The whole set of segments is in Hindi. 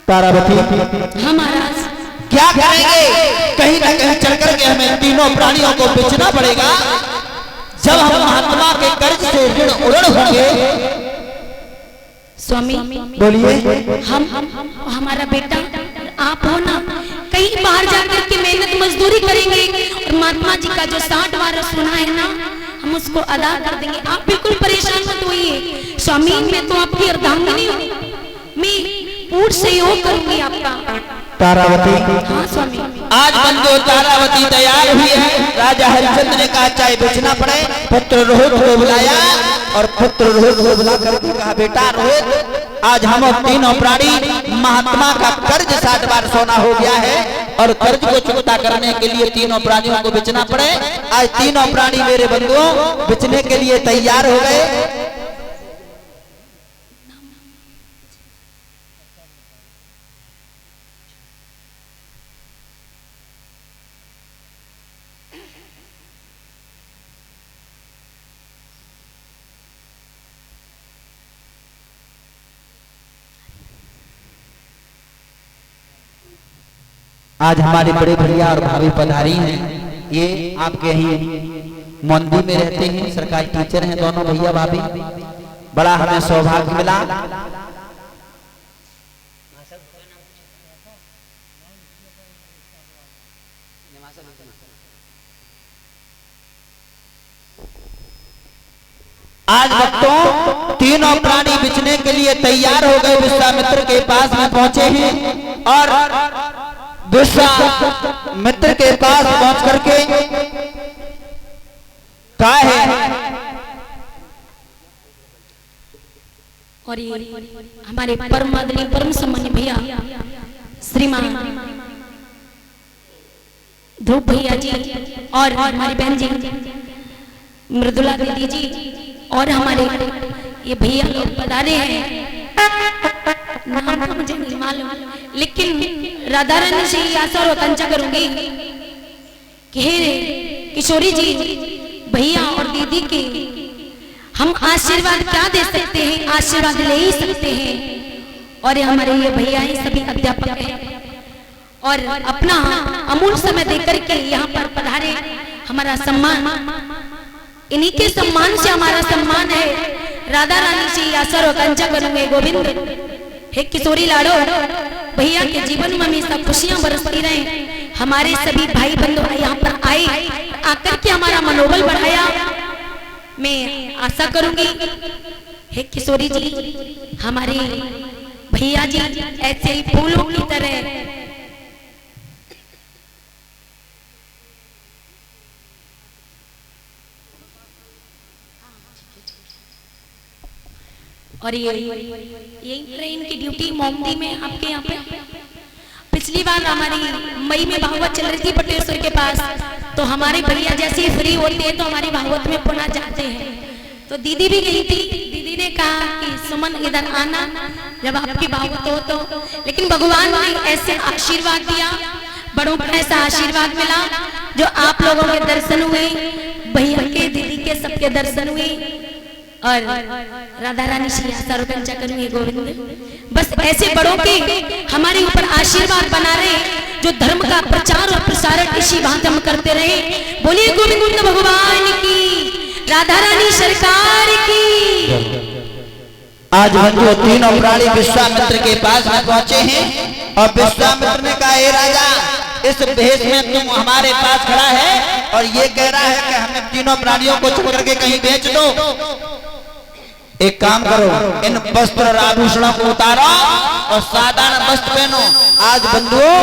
तारावती हाँ महाराज। क्या करेंगे? कहीं ना कहीं चल करके हमें तीनों प्राणियों को बेचना पड़ेगा। जब हम महात्मा के कर्ज से ऋण उड़न होंगे। स्वामी बोलिए। हम हमारा बेटा आप हो ना, कहीं बाहर जाकर के मेहनत मजदूरी करेंगे और महात्मा जी का जो 60 वार सुना है ना, हम उसको अदा कर देंगे। आप बिल्कुल परेशान मत होइए स्वामी, मैं तो आपकी अर्धांगिनी हूँ, मैं पूर्ण सहयोग करूंगी आपका। तारावती हाँ स्वामी। आज बंधु तारावती तैयार हुई है। राजा हरिश्चंद्र ने कहा चाहे बेचना पड़े। पुत्र रोहित को बुलाया और पुत्र रोहित को बुला करके कहा बेटा रोहित, आज हम तीनों प्राणी महात्मा का कर्ज 60 बार सोना हो गया है और कर्ज को चुकता करने के लिए तीनों प्राणियों को बेचना पड़े। आज तीनों प्राणी मेरे बंधुओं बेचने के लिए तैयार हो गए। आज हमारे बड़े भैया और भाभी पधारी हैं। ये आपके ही मंदिर में रहते हैं, सरकारी टीचर हैं दोनों भैया भाभी। बड़ा हमें सौभाग्य मिला। आज भक्तों तीनों प्राणी बिचने के लिए तैयार हो गए। विश्वामित्र के पास में पहुंचे हैं और विश्वामित्र के पास पहुंच करके कहा है। और ये हमारे परम आदरणीय परम सम्मान्य भैया श्रीमान ध्रुव भैया जी और हमारी बहन जी मृदुला दीदी जी और हमारे ये भैया लोग पधारे हैं। नाम तो मुझे नहीं मालूम, लेकिन राधा रानी से आशा और आकांक्षा करूंगी कि हे किशोरी जी भैया और दीदी के हम आशीर्वाद क्या दे सकते हैं, आशीर्वाद ले ही सकते हैं। और हमारे ये भैया ही सभी अध्यापक हैं और अपना अमूल्य समय देकर के यहाँ पर पधारे। हमारा सम्मान, इन्हीं के सम्मान से हमारा सम्मान है। राधा रानी से आशा और आकांक्षा करूंगे गोविंद हे किशोरी लाडो भैया के जीवन में हमेशा खुशियां बरसती रहे। हमारे सभी भाई बंधु यहाँ पर आए, आकर के हमारा मनोबल बढ़ाया। मैं आशा करूंगी हे किशोरी जी हमारे भैया जी ऐसे ही फूलों की तरह और यही ट्रेन की ड्यूटी मोमती में आपके यहाँ पे। पिछली बार हमारी मई में भागवत चल रही थी बटेश्वर के पास, तो हमारे भैया जैसे फ्री होते हैं तो हमारी भागवत में पुनः जाते हैं। तो दीदी भी गई थी, दीदी ने कहा कि सुमन इधर आना जब आपकी भागवत हो तो। लेकिन भगवान ने ऐसे आशीर्वाद दिया, बड़ों का ऐसा आशीर्वाद मिला जो आप लोगों के दर्शन हुए, भैया के दीदी के सबके दर्शन हुए और राधा रानी श्री आशा और आकांक्षा करूंगी गोविंद। बस ऐसे बड़ों के हमारे ऊपर आशीर्वाद बना रहे, जो धर्म का प्रचार और प्रसारण इसी भांति हम करते रहे। बोलिए गोविंद भगवान की, राधा रानी सरकार की। आज बंधु तीनों प्राणी विश्वामित्र के पास में पहुंचे हैं और विश्वामित्र ने कहा हे राजा, इस भेष में तुम हमारे पास खड़ा है और ये कह रहा है कि हमें तीनों प्राणियों को छोड़ करके कहीं बेच दो। एक काम करो, इन वस्त्र और आभूषणों को उतारो और साधारण वस्त्र पहनो। आज बंधुओं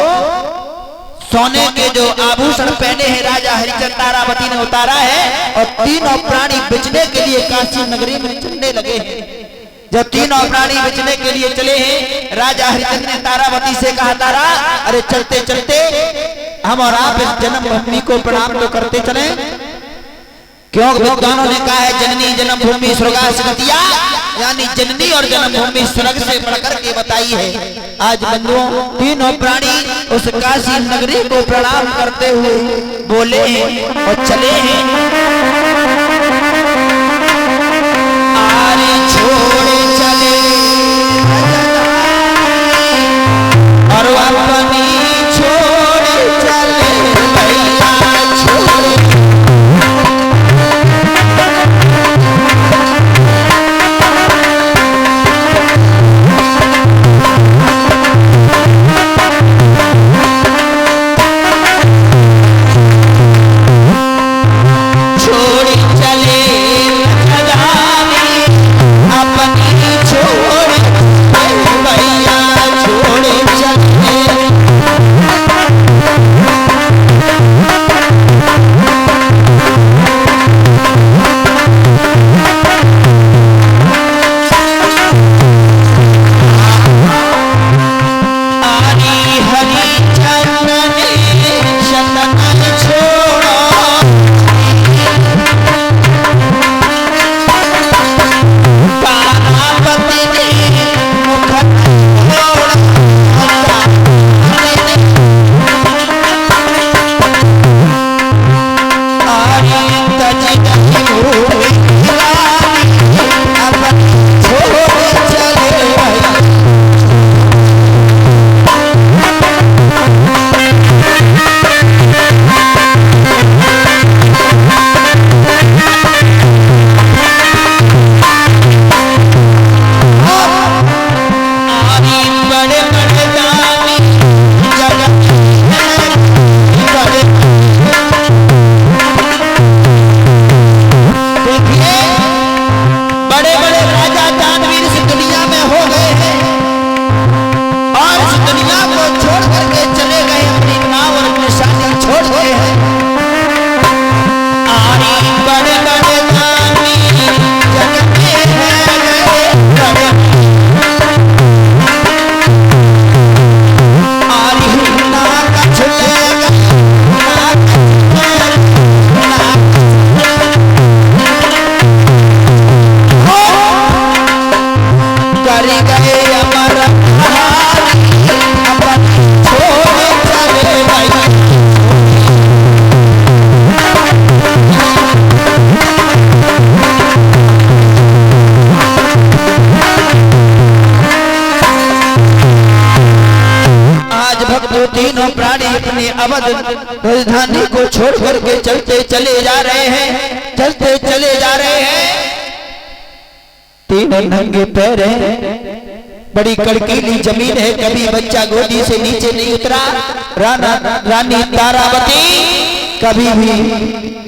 सोने के जो आभूषण पहने हैं राजा हरिचंद्र तारावती ने उतारा है और तीनों प्राणी बेचने के लिए काशी नगरी में चलने लगे हैं। जब तीनों प्राणी बेचने के लिए चले हैं, राजा हरिचंद्र ने तारावती से कहा तारा, अरे चलते चलते हम और आप इस जन्मभूमि को प्रणाम तो करते चले, क्यों विद्वानों ने कहा है जननी जन्मभूमि स्वर्गासगतिया, यानी जननी और जन्मभूमि स्वर्ग से बढ़कर के बताई है। आज बंधुओं तीनों प्राणी उस काशी नगरी को प्रणाम करते हुए बोले हैं और चले हैं। आरे छोड़ चले तीनों प्राणी अपने अवध राजधानी को छोड़ करके चलते चले जा रहे हैं, चलते चले जा रहे हैं। तीनों नंगे पैर हैं, बड़ी कड़कीली जमीन है, कभी बच्चा गोदी से नीचे नहीं उतरा। रानी तारावती कभी भी